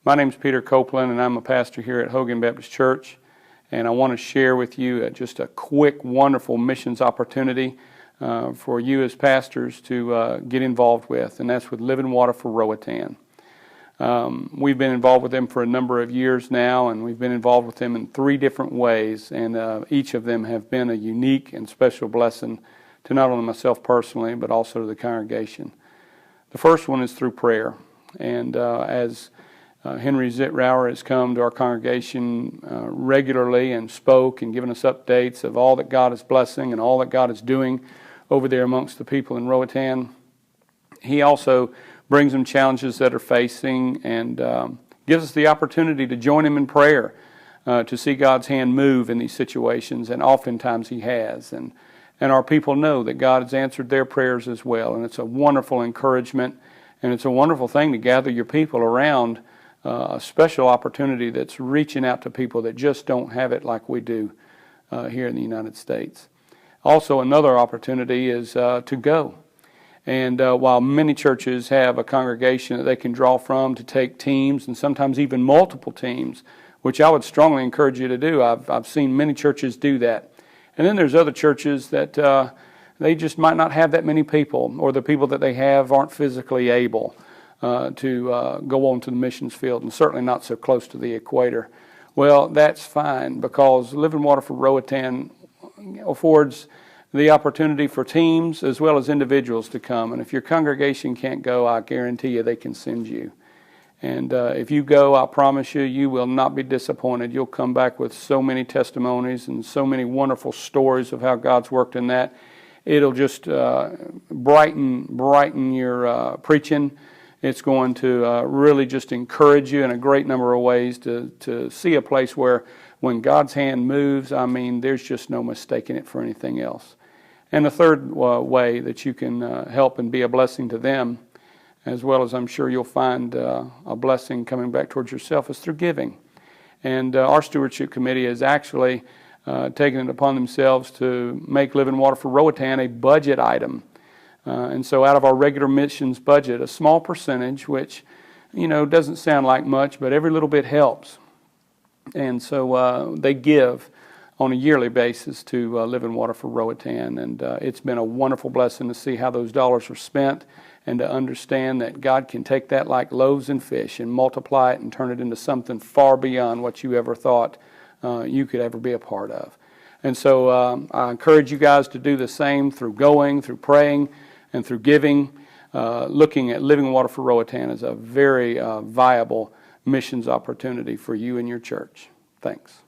My name is Peter Copeland, and I'm a pastor here at Hogan Baptist Church. And I want to share with you just a quick, wonderful missions opportunity for you as pastors to get involved with, and that's with Living Water for Roatan. We've been involved with them for a number of years now, and we've been involved with them in 3 different ways, and each of them have been a unique and special blessing to not only myself personally, but also to the congregation. The first one is through prayer, and as Henry Zittrauer has come to our congregation regularly and spoke and given us updates of all that God is blessing and all that God is doing over there amongst the people in Roatan. He also brings them challenges that are facing and gives us the opportunity to join him in prayer to see God's hand move in these situations, and oftentimes he has. And our people know that God has answered their prayers as well, and it's a wonderful encouragement, and it's a wonderful thing to gather your people around a special opportunity that's reaching out to people that just don't have it like we do here in the United States. Also, another opportunity is to go. And while many churches have a congregation that they can draw from to take teams, and sometimes even multiple teams, which I would strongly encourage you to do. I've seen many churches do that. And then there's other churches that they just might not have that many people, or the people that they have aren't physically able to go on to the missions field, and certainly not so close to the equator. Well, that's fine, because Living Water for Roatan affords the opportunity for teams as well as individuals to come. And if your congregation can't go, I guarantee you they can send you. And if you go, I promise you, you will not be disappointed. You'll come back with so many testimonies and so many wonderful stories of how God's worked in that. It'll just brighten your preaching. It's going to really just encourage you in a great number of ways to see a place where when God's hand moves, I mean, there's just no mistaking it for anything else. And the third way that you can help and be a blessing to them, as well as I'm sure you'll find a blessing coming back towards yourself, is through giving. And our stewardship committee has actually taken it upon themselves to make Living Water for Roatan a budget item. And so out of our regular missions budget, a small percentage, which, doesn't sound like much, but every little bit helps. And so they give on a yearly basis to Living Water for Roatan. And it's been a wonderful blessing to see how those dollars are spent, and to understand that God can take that like loaves and fish and multiply it and turn it into something far beyond what you ever thought you could ever be a part of. And so I encourage you guys to do the same through going, through praying, and through giving. Looking at Living Water for Roatan as a very viable missions opportunity for you and your church. Thanks.